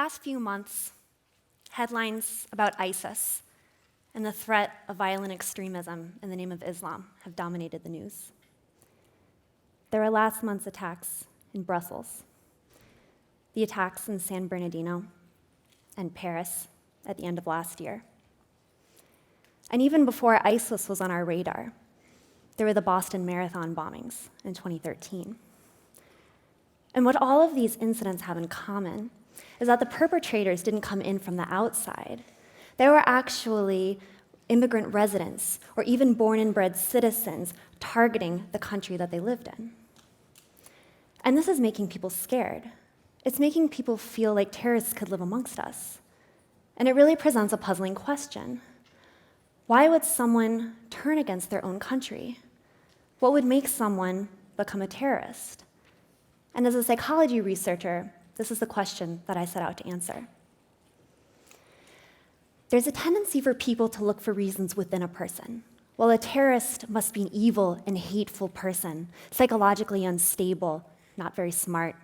past few months, headlines about ISIS and the threat of violent extremism in the name of Islam have dominated the news. There were last month's attacks in Brussels, the attacks in San Bernardino and Paris at the end of last year. And even before ISIS was on our radar, there were the Boston Marathon bombings in 2013. And what all of these incidents have in common is that the perpetrators didn't come in from the outside. They were actually immigrant residents or even born and bred citizens targeting the country that they lived in. And this is making people scared. It's making people feel like terrorists could live amongst us. And it really presents a puzzling question. Why would someone turn against their own country? What would make someone become a terrorist? And as a psychology researcher, this is the question that I set out to answer. There's a tendency for people to look for reasons within a person. Well, a terrorist must be an evil and hateful person, psychologically unstable, not very smart.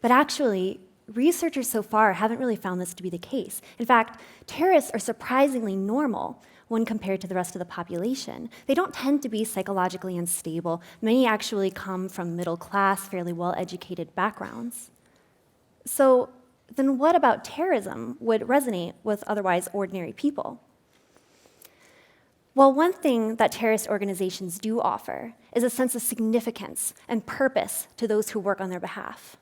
But actually, researchers so far haven't really found this to be the case. In fact, terrorists are surprisingly normal when compared to the rest of the population. They don't tend to be psychologically unstable. Many actually come from middle-class, fairly well-educated backgrounds. So then what about terrorism would resonate with otherwise ordinary people? Well, one thing that terrorist organizations do offer is a sense of significance and purpose to those who work on their behalf.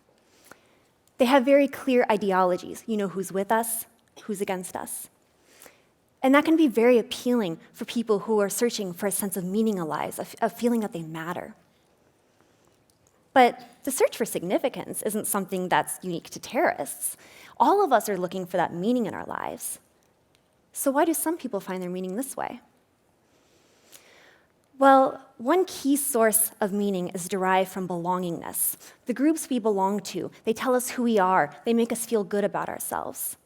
They have very clear ideologies. You know who's with us, who's against us. And that can be very appealing for people who are searching for a sense of meaning in lives, of feeling that they matter. But the search for significance isn't something that's unique to terrorists. All of us are looking for that meaning in our lives. So why do some people find their meaning this way? Well, one key source of meaning is derived from belongingness. The groups we belong to, they tell us who we are, they make us feel good about ourselves.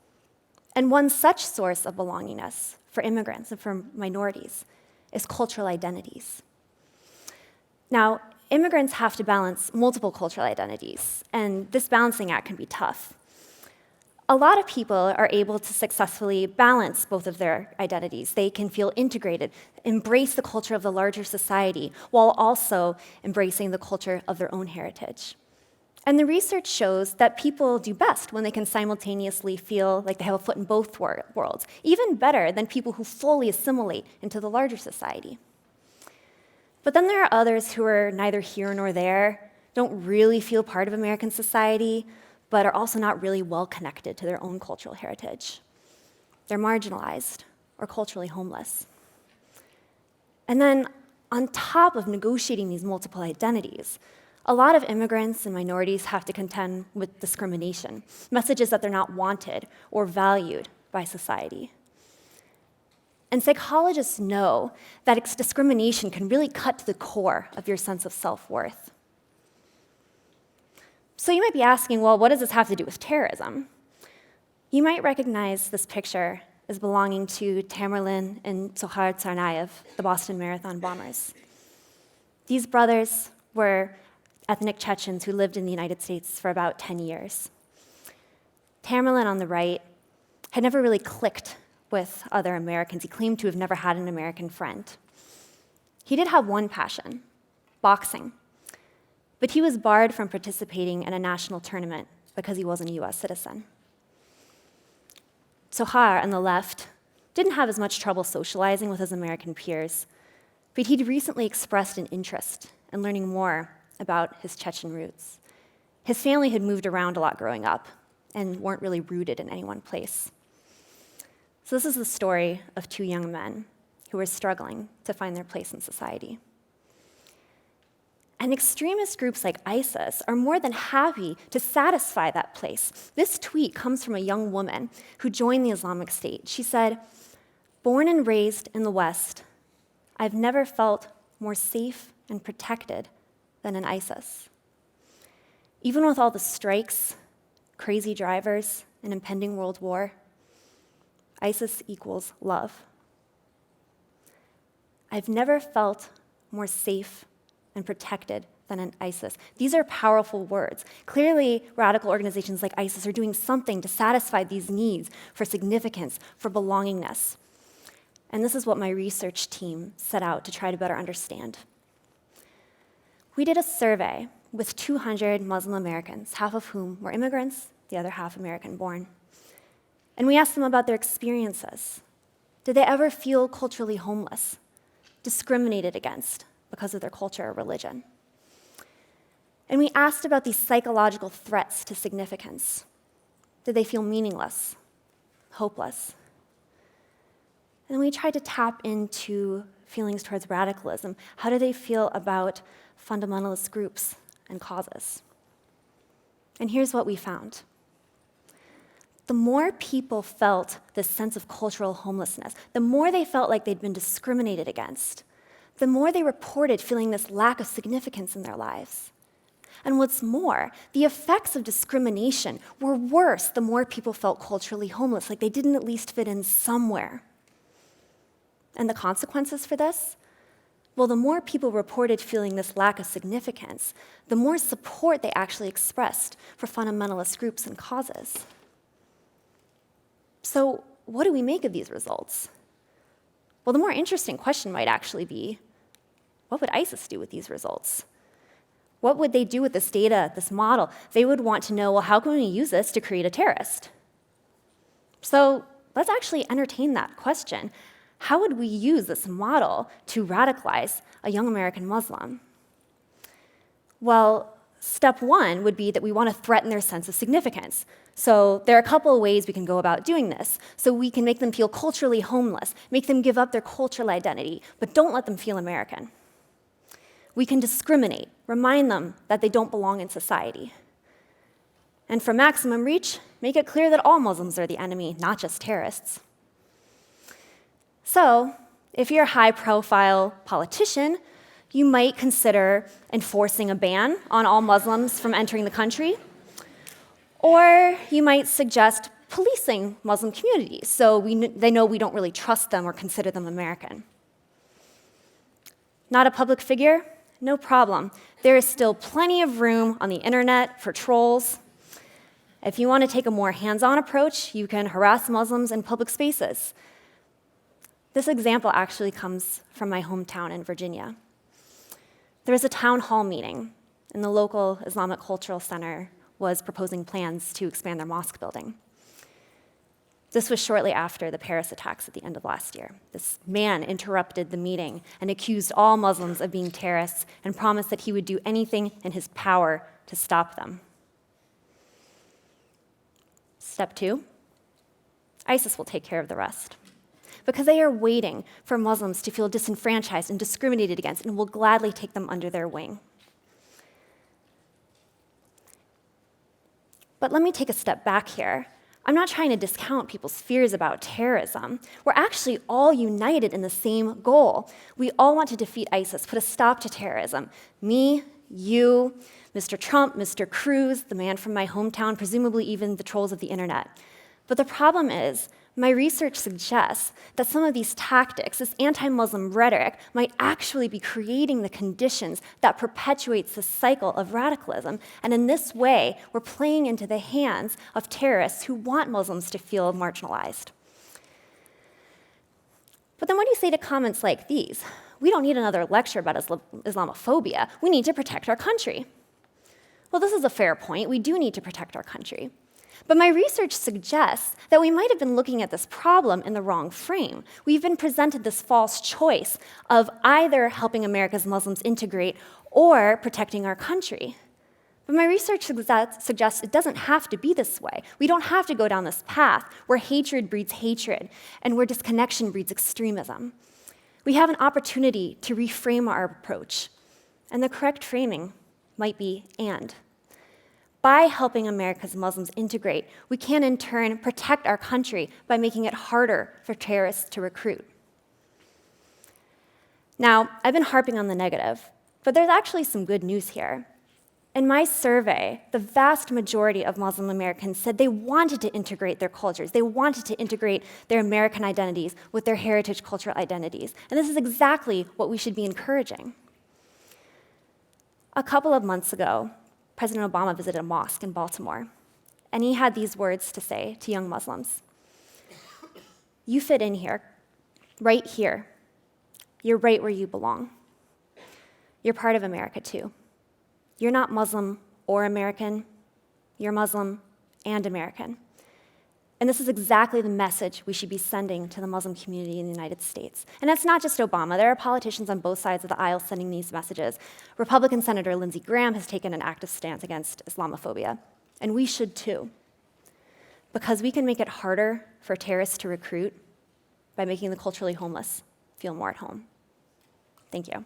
And one such source of belongingness for immigrants and for minorities is cultural identities. Now, immigrants have to balance multiple cultural identities, and this balancing act can be tough. A lot of people are able to successfully balance both of their identities. They can feel integrated, embrace the culture of the larger society, while also embracing the culture of their own heritage. And the research shows that people do best when they can simultaneously feel like they have a foot in both worlds, even better than people who fully assimilate into the larger society. But then there are others who are neither here nor there, don't really feel part of American society, but are also not really well connected to their own cultural heritage. They're marginalized or culturally homeless. And then on top of negotiating these multiple identities, a lot of immigrants and minorities have to contend with discrimination, messages that they're not wanted or valued by society. And psychologists know that discrimination can really cut to the core of your sense of self-worth. So you might be asking, well, what does this have to do with terrorism? You might recognize this picture as belonging to Tamerlan and Zohar Tsarnaev, the Boston Marathon bombers. These brothers were ethnic Chechens who lived in the United States for about 10 years. Tamerlan on the right had never really clicked with other Americans. He claimed to have never had an American friend. He did have one passion, boxing, but he was barred from participating in a national tournament because he wasn't a US citizen. Zohar on the left didn't have as much trouble socializing with his American peers, but he'd recently expressed an interest in learning more about his Chechen roots. His family had moved around a lot growing up and weren't really rooted in any one place. So this is the story of two young men who were struggling to find their place in society. And extremist groups like ISIS are more than happy to satisfy that place. This tweet comes from a young woman who joined the Islamic State. She said, "Born and raised in the West, I've never felt more safe and protected than in ISIS. Even with all the strikes, crazy drivers, and impending world war, ISIS equals love. I've never felt more safe and protected than in ISIS. These are powerful words. Clearly, radical organizations like ISIS are doing something to satisfy these needs for significance, for belongingness. And this is what my research team set out to try to better understand. We did a survey with 200 Muslim Americans, half of whom were immigrants, the other half American-born. And we asked them about their experiences. Did they ever feel culturally homeless, discriminated against because of their culture or religion? And we asked about these psychological threats to significance. Did they feel meaningless, hopeless? And we tried to tap into feelings towards radicalism. How do they feel about fundamentalist groups and causes? And here's what we found. The more people felt this sense of cultural homelessness, the more they felt like they'd been discriminated against, the more they reported feeling this lack of significance in their lives. And what's more, the effects of discrimination were worse the more people felt culturally homeless, like they didn't at least fit in somewhere. And the consequences for this? Well, the more people reported feeling this lack of significance, the more support they actually expressed for fundamentalist groups and causes. So, what do we make of these results? Well, the more interesting question might actually be, what would ISIS do with these results? What would they do with this data, this model? They would want to know, well, how can we use this to create a terrorist? So let's actually entertain that question. How would we use this model to radicalize a young American Muslim? Well, step one would be that we want to threaten their sense of significance. So there are a couple of ways we can go about doing this. So we can make them feel culturally homeless, make them give up their cultural identity, but don't let them feel American. We can discriminate, remind them that they don't belong in society. And for maximum reach, make it clear that all Muslims are the enemy, not just terrorists. So, if you're a high-profile politician, you might consider enforcing a ban on all Muslims from entering the country, or you might suggest policing Muslim communities so they know we don't really trust them or consider them American. Not a public figure? No problem. There is still plenty of room on the internet for trolls. If you want to take a more hands-on approach, you can harass Muslims in public spaces. This example actually comes from my hometown in Virginia. There was a town hall meeting, and the local Islamic Cultural Center was proposing plans to expand their mosque building. This was shortly after the Paris attacks at the end of last year. This man interrupted the meeting and accused all Muslims of being terrorists and promised that he would do anything in his power to stop them. Step two, ISIS will take care of the rest, because they are waiting for Muslims to feel disenfranchised and discriminated against and will gladly take them under their wing. But let me take a step back here. I'm not trying to discount people's fears about terrorism. We're actually all united in the same goal. We all want to defeat ISIS, put a stop to terrorism. Me, you, Mr. Trump, Mr. Cruz, the man from my hometown, presumably even the trolls of the internet. But the problem is, my research suggests that some of these tactics, this anti-Muslim rhetoric, might actually be creating the conditions that perpetuates the cycle of radicalism. And in this way, we're playing into the hands of terrorists who want Muslims to feel marginalized. But then what do you say to comments like these? We don't need another lecture about Islamophobia. We need to protect our country. Well, this is a fair point. We do need to protect our country. But my research suggests that we might have been looking at this problem in the wrong frame. We've been presented this false choice of either helping America's Muslims integrate or protecting our country. But my research suggests it doesn't have to be this way. We don't have to go down this path where hatred breeds hatred and where disconnection breeds extremism. We have an opportunity to reframe our approach. And the correct framing might be and. By helping America's Muslims integrate, we can in turn protect our country by making it harder for terrorists to recruit. Now, I've been harping on the negative, but there's actually some good news here. In my survey, the vast majority of Muslim Americans said they wanted to integrate their cultures. They wanted to integrate their American identities with their heritage cultural identities. And this is exactly what we should be encouraging. A couple of months ago, President Obama visited a mosque in Baltimore, and he had these words to say to young Muslims. You fit in here, right here. You're right where you belong. You're part of America too. You're not Muslim or American, you're Muslim and American. And this is exactly the message we should be sending to the Muslim community in the United States. And that's not just Obama. There are politicians on both sides of the aisle sending these messages. Republican Senator Lindsey Graham has taken an active stance against Islamophobia, and we should too. Because we can make it harder for terrorists to recruit by making the culturally homeless feel more at home. Thank you.